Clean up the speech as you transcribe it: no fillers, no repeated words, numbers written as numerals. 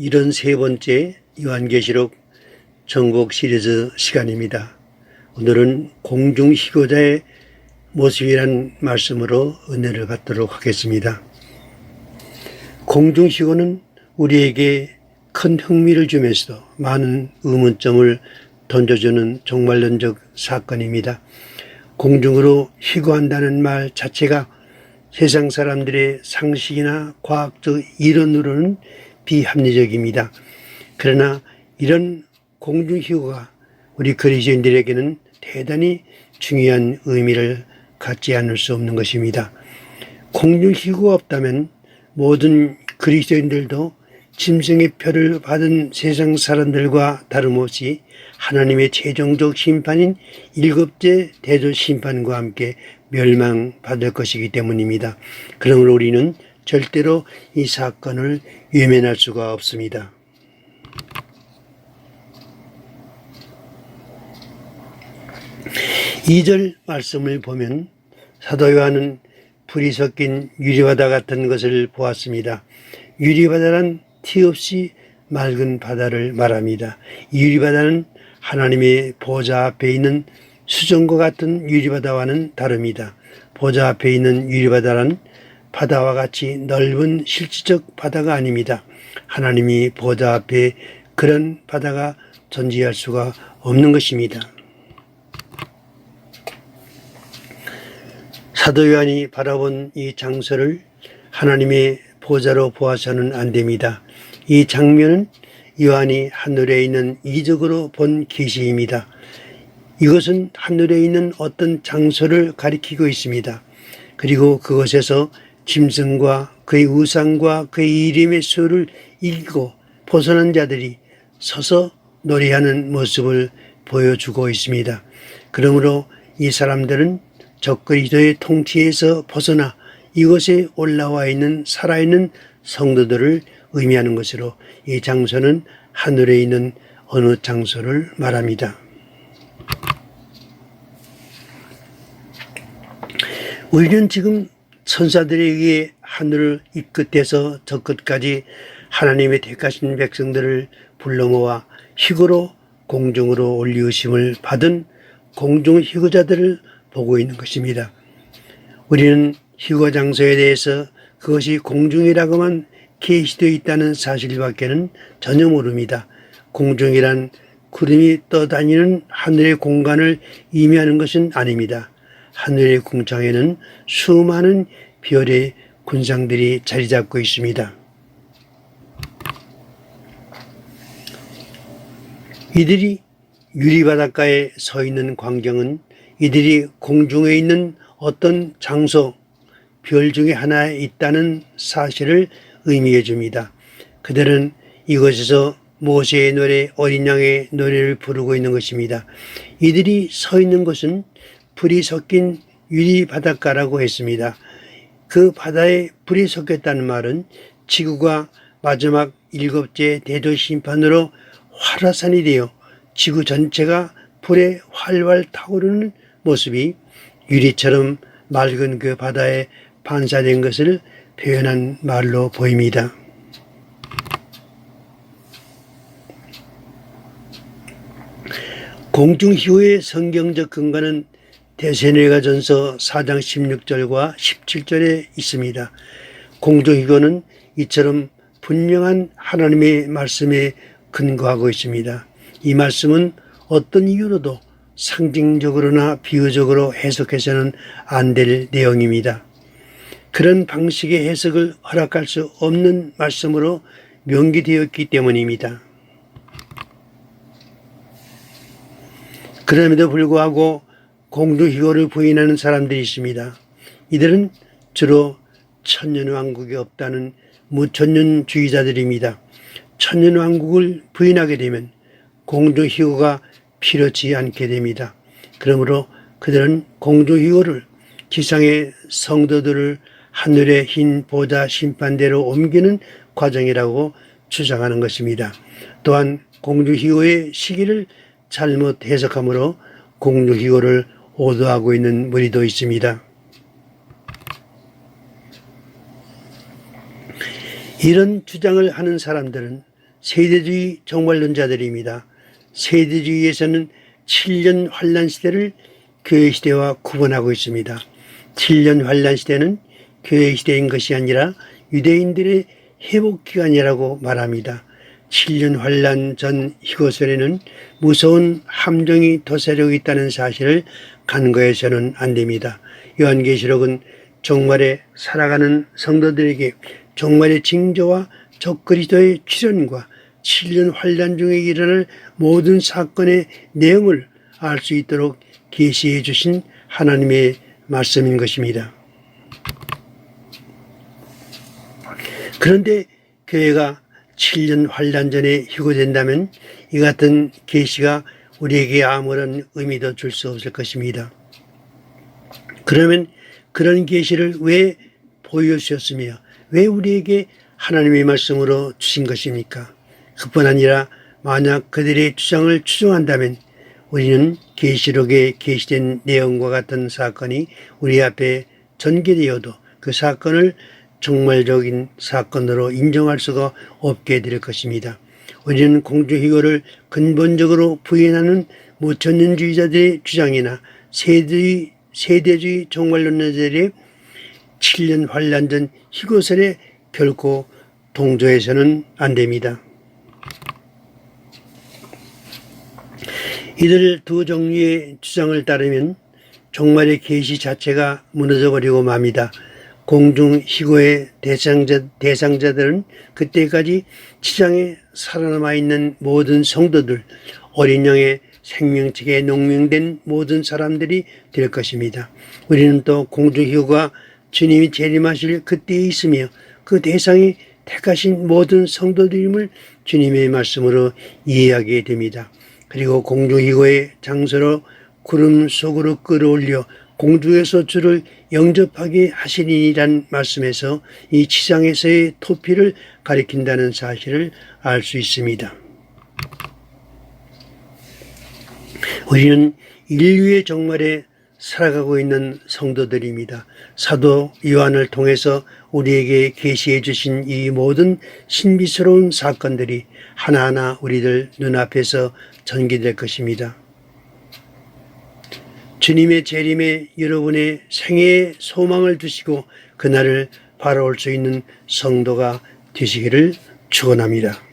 73번째 요한계시록 정복 시리즈 시간입니다. 오늘은 공중희고자의 모습이란 말씀으로 은혜를 받도록 하겠습니다. 공중희고는 우리에게 큰 흥미를 주면서도 많은 의문점을 던져주는 종말론적 사건입니다. 공중으로 희고한다는 말 자체가 세상 사람들의 상식이나 과학적 이론으로는 비합리적입니다. 그러나 이런 공중희고가 우리 그리스도인들에게는 대단히 중요한 의미를 갖지 않을 수 없는 것입니다. 공중희고가 없다면 모든 그리스도인들도 짐승의 표를 받은 세상 사람들과 다름없이 하나님의 최종적 심판인 일곱째 대조 심판과 함께 멸망받을 것이기 때문입니다. 그러므로 우리는 절대로 이 사건을 외면할 수가 없습니다. 이 절 말씀을 보면 사도 요한은 불이 섞인 유리바다 같은 것을 보았습니다. 유리바다란 티 없이 맑은 바다를 말합니다. 이 유리바다는 하나님의 보좌 앞에 있는 수정과 같은 유리바다와는 다릅니다. 보좌 앞에 있는 유리바다란 바다와 같이 넓은 실질적 바다가 아닙니다. 하나님이 보좌 앞에 그런 바다가 존재할 수가 없는 것입니다. 사도 요한이 바라본 이 장소를 하나님의 보좌로 보아서는 안 됩니다. 이 장면은 요한이 하늘에 있는 이적으로 본 계시입니다. 이것은 하늘에 있는 어떤 장소를 가리키고 있습니다. 그리고 그것에서 짐승과 그의 우상과 그의 이름의 수를 이기고 벗어난 자들이 서서 노래하는 모습을 보여주고 있습니다. 그러므로 이 사람들은 적그리스도의 통치에서 벗어나 이곳에 올라와 있는 살아있는 성도들을 의미하는 것으로 이 장소는 하늘에 있는 어느 장소를 말합니다. 우리는 지금 천사들에 의해 하늘을 이 끝에서 저 끝까지 하나님의 택하신 백성들을 불러 모아 희고로 공중으로 올리우심을 받은 공중희고자들을 보고 있는 것입니다. 우리는 희고 장소에 대해서 그것이 공중이라고만 계시되어 있다는 사실밖에는 전혀 모릅니다. 공중이란 구름이 떠다니는 하늘의 공간을 의미하는 것은 아닙니다. 하늘의 궁창에는 수많은 별의 군상들이 자리 잡고 있습니다. 이들이 유리바닷가에 서 있는 광경은 이들이 공중에 있는 어떤 장소, 별 중에 하나에 있다는 사실을 의미해 줍니다. 그들은 이곳에서 모세의 노래, 어린 양의 노래를 부르고 있는 것입니다. 이들이 서 있는 곳은 불이 섞인 유리 바닷가라고 했습니다. 그 바다에 불이 섞였다는 말은 지구가 마지막 일곱째 대조 심판으로 활화산이 되어 지구 전체가 불에 활활 타오르는 모습이 유리처럼 맑은 그 바다에 반사된 것을 표현한 말로 보입니다. 공중희고의 성경적 근거는 데살로니가전서 4장 16절과 17절에 있습니다. 공중희고는 이처럼 분명한 하나님의 말씀에 근거하고 있습니다. 이 말씀은 어떤 이유로도 상징적으로나 비유적으로 해석해서는 안 될 내용입니다. 그런 방식의 해석을 허락할 수 없는 말씀으로 명기되었기 때문입니다. 그럼에도 불구하고 공중희고를 부인하는 사람들이 있습니다. 이들은 주로 천년왕국이 없다는 무천년주의자들입니다. 천년왕국을 부인하게 되면 공중희고가 필요치 않게 됩니다. 그러므로 그들은 공중희고를 지상의 성도들을 하늘의 흰 보좌 심판대로 옮기는 과정이라고 주장하는 것입니다. 또한 공중희고의 시기를 잘못 해석함으로 공중희고를 오도하고 있는 무리도 있습니다. 이런 주장을 하는 사람들은 세대주의 종말론자들입니다. 세대주의에서는 7년 환란 시대를 교회 시대와 구분하고 있습니다. 7년 환란 시대는 교회 시대인 것이 아니라 유대인들의 회복 기간이라고 말합니다. 7년 환란 전 희고설에는 무서운 함정이 도사리고 있다는 사실을 간과해서는 안 됩니다. 요한계시록은 종말에 살아가는 성도들에게 종말의 징조와 적그리스도의 출현과 7년 환란 중에 일어날 모든 사건의 내용을 알 수 있도록 계시해 주신 하나님의 말씀인 것입니다. 그런데 교회가 7년 환란 전에 희고된다면 이 같은 계시가 우리에게 아무런 의미도 줄 수 없을 것입니다. 그러면 그런 계시를 왜 보여주셨으며 왜 우리에게 하나님의 말씀으로 주신 것입니까? 그뿐 아니라 만약 그들의 주장을 추종한다면 우리는 계시록에 계시된 내용과 같은 사건이 우리 앞에 전개되어도 그 사건을 종말적인 사건으로 인정할 수가 없게 될 것입니다. 우리는 공주희고를 근본적으로 부인하는 무천년주의자들의 주장이나 세대주의 종말론자들의 7년 환란 전 희고설에 결코 동조해서는 안 됩니다. 이들 두 종류의 주장을 따르면 종말의 계시 자체가 무너져버리고 맙니다. 공중희고의 대상자들은 그때까지 지상에 살아남아 있는 모든 성도들, 어린 양의 생명책에 농명된 모든 사람들이 될 것입니다. 우리는 또 공중희고가 주님이 재림하실 그때에 있으며 그 대상이 택하신 모든 성도들임을 주님의 말씀으로 이해하게 됩니다. 그리고 공중희고의 장소로 구름 속으로 끌어올려 공중에서 주를 영접하게 하시리라는 말씀에서 이 지상에서의 토피를 가리킨다는 사실을 알 수 있습니다. 우리는 인류의 종말에 살아가고 있는 성도들입니다. 사도 요한을 통해서 우리에게 계시해 주신 이 모든 신비스러운 사건들이 하나하나 우리들 눈앞에서 전개될 것입니다. 주님의 재림에 여러분의 생애에 소망을 두시고 그날을 바라올 수 있는 성도가 되시기를 축원합니다.